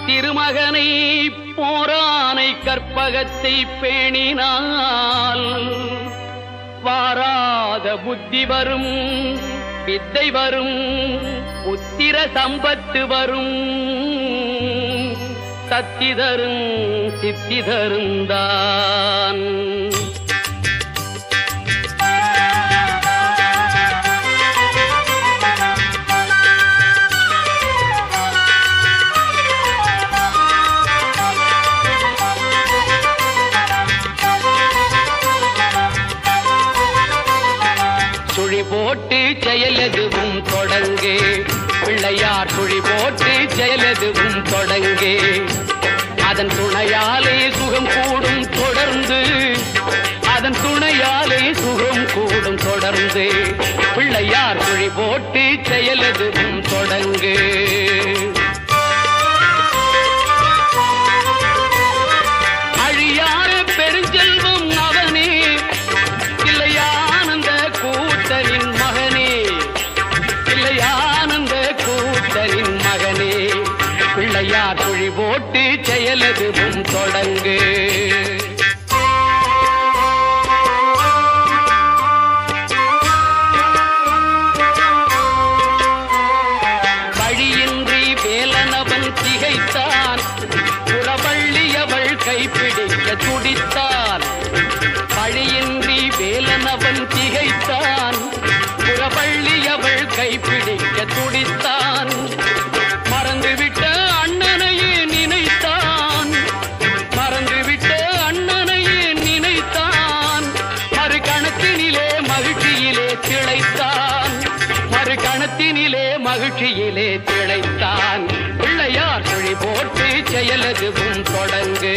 திருமகனை போரானை கற்பகத்தை பேணினால் வாராத புத்தி வரும், வித்தை வரும், புத்திர சம்பத்து வரும், சத்தி தரும் சித்தி தருந்தான். சுழி போட்டு செயலதுவும் தொடங்கு, பிள்ளையார் சுழி போட்டு செயலதுவும் தொடங்கு. அதன் துணையாலே சுகம் கூடும் தொடர்ந்து, அதன் துணையாலே சுகம் கூடும் தொடர்ந்து. பிள்ளையார் சுழி போட்டு செயலதுவும் தொடங்கு. அழியார பெருஞ்செல்வம் அவனே, இல்லையானந்த கூத்தலின் மகனே, இல்லையானந்த கூத்தலின் மகனே. பிள்ளையார் சுழி போட்டு செயலதுவும் தொடங்கு. வழியின்றி வேலனவன் திகைத்தான், புறவள்ளியவள் கைப்பிடிக்க துடித்தான். வழியின்றி வேலனவன் திகைத்தான், புறவள்ளியவள் கைப்பிடிக்க துடித்தான். மறந்துவிட்ட அண்ணனையே நினைத்தான், மறந்துவிட்ட அண்ணனையே நினைத்தான். மறுகணத்தினிலே மகிழ்ச்சியிலே திளைத்தான், மறுகணத்தினிலே மகிழ்ச்சியிலே திளைத்தான். பிள்ளையார் சுழி போட்டு செயலதுவும் தொடங்கு.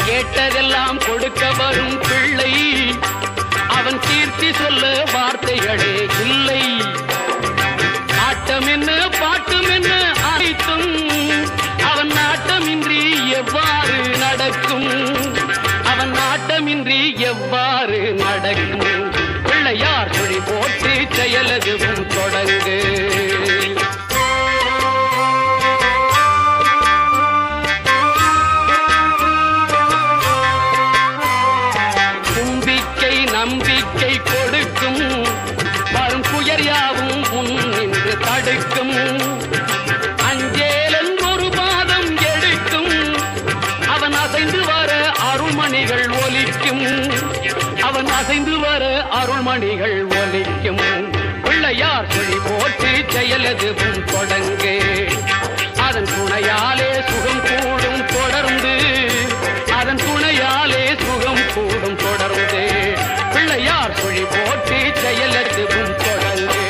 கேட்டதெல்லாம் கொடுக்க வரும் பிள்ளை, அவன் கீர்த்தி சொல்ல வார்த்தைகளே இல்லை. ஆட்டம் என்ன பாட்டம் என்ன அனைத்தும் அவன் நாட்டமின்றி எவ்வாறு நடக்கும், அவன் நாட்டமின்றி எவ்வாறு நடக்கும். பிள்ளையார் சுழி போட்டு செயலதுவும் தொடங்கு. நம்பிக்கை கொடுக்கும், வரும் புயர் யாவும் முன் நின்று தடுக்கும். அஞ்சேலன் ஒரு பாதம் எடுக்கும், அவன் அசைந்து வர அருள்மணிகள் ஒலிக்கும், அவன் அசைந்து வர அருள்மணிகள் ஒலிக்கும். பிள்ளையார் சுழி போட்டு செயலதுவும் தொடங்கு. அதன் துணையாலே சுகம் கூடும் தொடர்ந்து, அதன் துணையாலே சுகம் கூடும் தொடர்ந்து. பிள்ளையார் சுழி போட்டு செயலதுவும் தொடங்கு.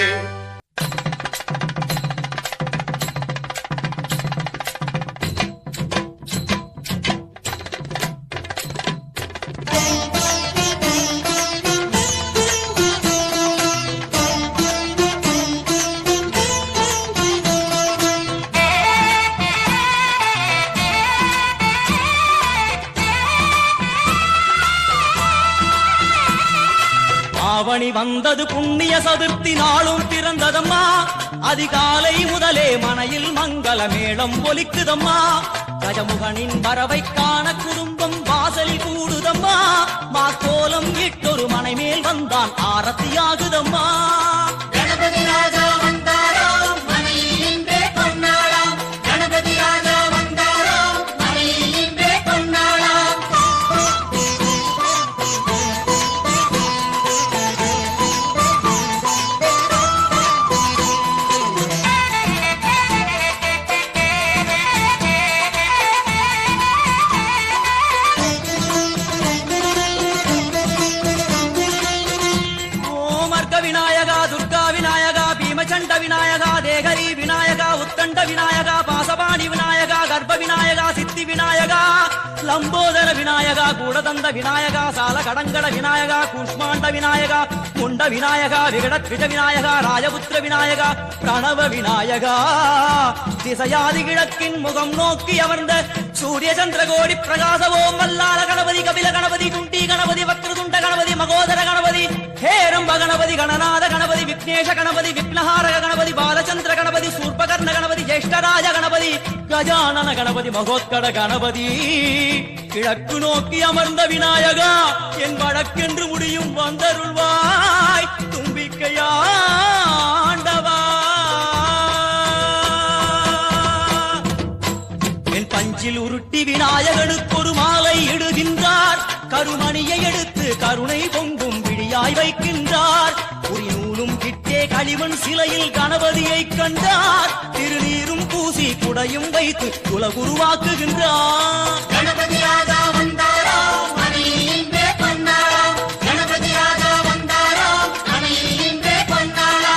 ஆவணி வந்தது புண்ணிய சதுர்த்தி நாளும் பிறந்ததம்மா. அதிகாலை முதலே மனையில் மங்கள மேளம் ஒலிக்குதம்மா. கஜமுகனின் வரவை காண குடும்பம் வாசலில் கூடுதம்மா. மாக்கோலம் இட்டொரு மனை மேல் வந்தான் ஆரத்தியாகுதம்மா. கணபதி ராஜா வந்தாராம் மனையில் இன்றே பொன்னாளாம். கணபதி ராஜா வந்தாராம் மனையில் இன்றே பொன்னாளாம். விநாயகா, துர்கா விநாயகா, பீமச்சண்ட விநாயகா, தேகரி விநாயகா, உத்தண்ட விநாயகா, பாசபாணி விநாயகா, கர்ப்ப விநாயகா, சித்தி விநாயகா, லம்போதர விநாயகா, கூடதந்த விநாயகா, சால கடங்கட விநாயகா, கூஷ்மாண்ட விநாயகா, முண்ட விநாயகா, விகடத்விஜ விநாயகா, ராஜபுத்திர விநாயகா, பிரணவ விநாயகா. திசையாதி கிழக்கின் முகம் நோக்கி அமர்ந்த சூரிய சந்திரகோடி பிரகாசவோம் வல்லால கணபதி கபில கணபதி துண்டி கணபதி வக்ரதுண்ட கணபதி மகோதர கணபதி ஹேரம்ப கணபதி கணநாத கணபதி விக்னேஷ கணபதி விக்னஹாரக கணபதி பாலச்சந்திர கணபதி சூர்பகர்ண கணபதி ஜேஷ்டராஜ கணபதி கஜானன கணபதி மகோத்கட கணபதி கிழக்கு நோக்கி அமர்ந்த விநாயகா என் வழக்கென்று முடியும் வந்தருள்வாய் தும்பிக்கையாண்டவா என் பஞ்சில் உருட்டி விநாயகனுக்கு ஒரு மாலை இடுகின்றார் கருமணியை எடுத்து கருணை பொங்கும் விழியாய் வைக்கின்றார் உரி நூலும் கிட்டே களிமண் சிலையில் கணபதியை கண்டார் திருநீரும் பூசி குடையும் வைத்து குலகுருவாக்குகின்றார் கணபதி ராஜா வந்தாரோ மணியின்றே பொன்னாரோ கணபதி ராஜா வந்தாரோ மணியின்றே பொன்னாரோ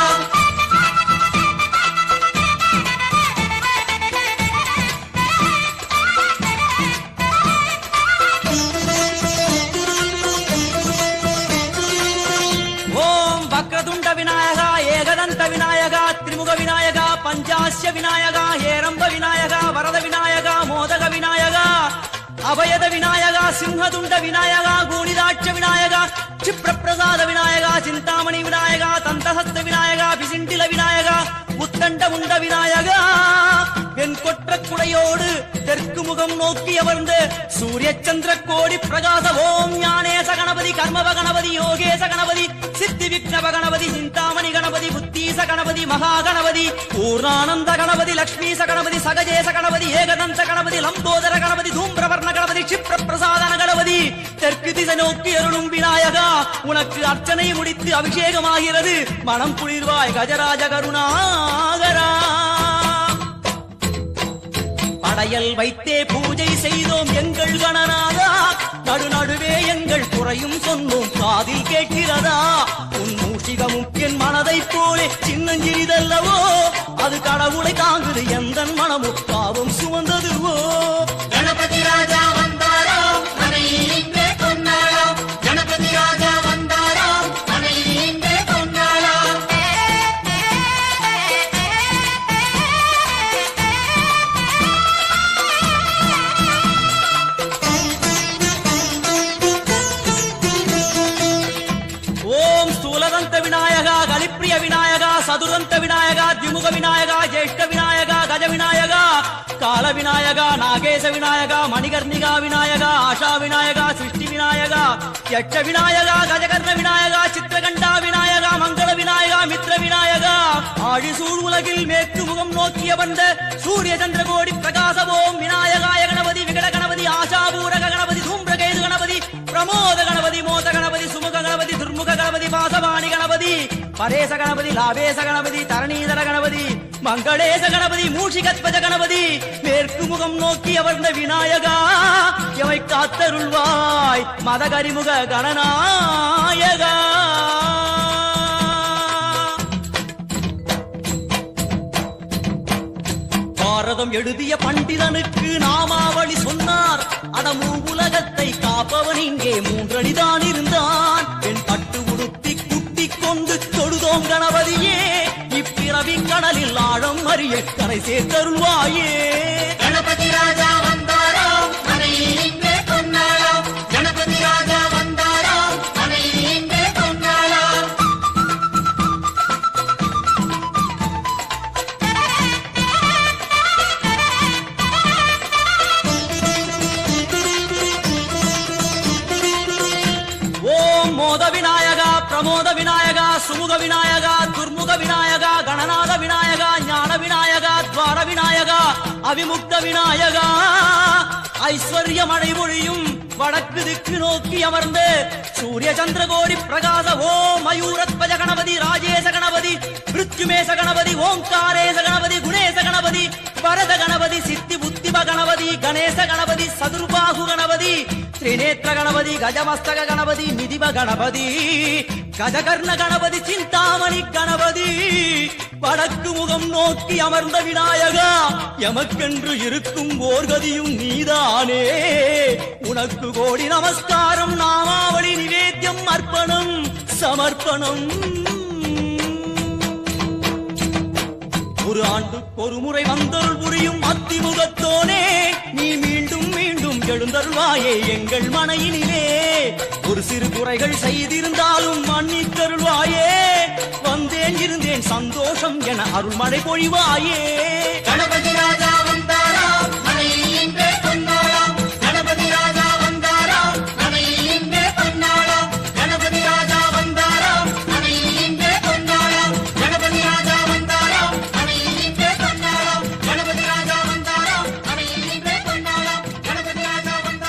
ஓம் வக்ரதுண்ட விநாயகா ஏகதந்த விநாயகா திரிமுக விநாயகா பஞ்சாஸ்ய விநாயகா ஹேரம்ப விநாயகா வரத விநாயகா மோதக விநாயகா அபயத விநாயகா சிம்ஹதுண்ட விநாயகா கூணிதாட்ச விநாயகா க்ஷிப்ரபிரசாத விநாயகா சிந்தாமணி விநாயகா தந்தஹஸ்த விநாயகா பிசிண்டில விநாயகா உத்தண்ட உண்ட விநாயகா வெண் கொற்ற குடையோடு தெற்கு முகம் நோக்கி அமர்ந்து சூரிய சந்திர கோடி பிரகாச ஓம் ஞானேச கணபதி கர்மவ கணபதி யோகேச கணபதி சித்தி விக்னவ கணபதி சிந்தாமணி கணபதி புத்தீச கணபதி மகா கணபதி பூர்ணானந்த கணபதி லக்ஷ்மீச கணபதி சகஜேச கணபதி ஏகதந்த கணபதி லம்போதர கணபதி தூம்பிரவர்ண கணபதி க்ஷிப்ர பிரசாதன கணபதி தெற்கு திசை நோக்கி அருளும் விநாயகா உனக்கு அர்ச்சனை முடித்து அபிஷேகமாகிறது மனம் குளிர்வாய் கஜராஜ கருணாகரா படையல் வைத்தே பூஜை செய்தோம் எங்கள் கணநாதா நடுநடுவே எங்கள் குறையும் சொன்னோம் காதில் கேட்கிறதா உன் மூஷிகமும் என் மனதைப் போலே சின்னஞ்சிறிதல்லவோ அது கடவுளை தாங்குது எந்த மனமும் பாவம் சுமந்ததுவோ கணபதி ராஜா வந்தாரோ மணியின்றே பொன்னாரோ கணபதி ராஜா வந்தாரோ மணியின்றே பொன்னாரோ ஓம் ஸ்தூலதந்த விநாயகா கலிப்பிரிய விநாயகா சதுரந்த விநாயகா திமுக விநாயகா ஜேஷ்ட விநாயகா கஜ விநாயகா கால விநாயகா நாகேச விநாயகா மணிகர்ணிகா விநாயகா ஆஷா விநாயகா சிருஷ்டி விநாயகா யட்ச விநாயகா கஜகர்ண விநாயகா சித்திரகண்டா விநாயகா மங்கள விநாயகா மித்ர விநாயகா ஆழிசூழ் உலகில் மேற்கு முகம் நோக்கிய வந்த சூரிய சந்திரகோடி பிரகாசவோம் விநாயகாய கணபதி விகட கணபதி ஆஷாபூரக கணபதி தூம்பிரகேது கணபதி பிரமோத கணபதி மோத கணபதி சுமுக கணபதி துர்முக கணபதி பாசவாணி கணபதி பரேச கணபதி லாபேச கணபதி தரணீதர கணபதி மங்களேச கணபதி மூஷிகத்வஜ கணபதி மேற்கு முகம் நோக்கி அமர்ந்த விநாயகா எவை காத்தருள்வாய் மதகரிமுக கணநாயகா பாரதம் எழுதிய பண்டிதனுக்கு நாமாவளி சொன்னார் அடமூ உலகத்தை காப்பவன் இங்கே மூன்றடிதான் இருந்தான் என் பட்டு உடுத்தி குட்டிக் கொண்டு தொழுதோம் கணபதியே இப்பிறவி கடலில் ஆழம் அறிய கரை சேர்த்தருள்வாயே கணபதி ராஜா வந்தாரோ மணியின்றே பொன்னாரோ கணபதி ராஜா வந்தாரோ மணியின்றே பொன்னாரோ ஓம் மோத விநாயகா பிரமோத விநாயகா சுமுக விநாயகா துர்முக விநாயகா கணநாத விநாயகா ஞான விநாயகா துவார விநாயகா அவிமுக்த விநாயகா ஐஸ்வர்ய மழை பொழியும் வடக்கு திக்கு நோக்கி அமர்ந்து சூரிய சந்திரகோடி பிரகாச ஓம் மயூரத்வஜ கணபதி ராஜேச கணபதி மிருத்யுமேச கணபதி ஓங்காரேச கணபதி குணேச கணபதி வரத கணபதி சித்தி புத்திப கணபதி கணேச கணபதி சதுர்பாகு கணபதி திரிநேத்திர கணபதி கஜமஸ்தக கணபதி நிதிப கணபதி கஜகர்ண கணபதி சிந்தாமணி கணபதி வடக்கு முகம் நோக்கி அமர்ந்த விநாயகா எமக்கென்று இருக்கும் ஓர்கதியும் நீதானே உனக்கு கோடி நமஸ்காரம் நாமாவளி நிவேத்தியம் அர்ப்பணம் சமர்ப்பணம் ஒரு ஆண்டுக்கு ஒரு முறை வந்தருள் புரியும் அத்திமுகத்தோனே நீ மீண்டும் மீண்டும் எழுந்தருள்வாயே எங்கள் மனையினிலே ஒரு சிறு குறைகள் செய்திருந்தாலும் மன்னித்தருள்வாயே வந்தேன் இருந்தேன் சந்தோஷம் என அருள்மழை பொழிவாயே கணபதி ராஜா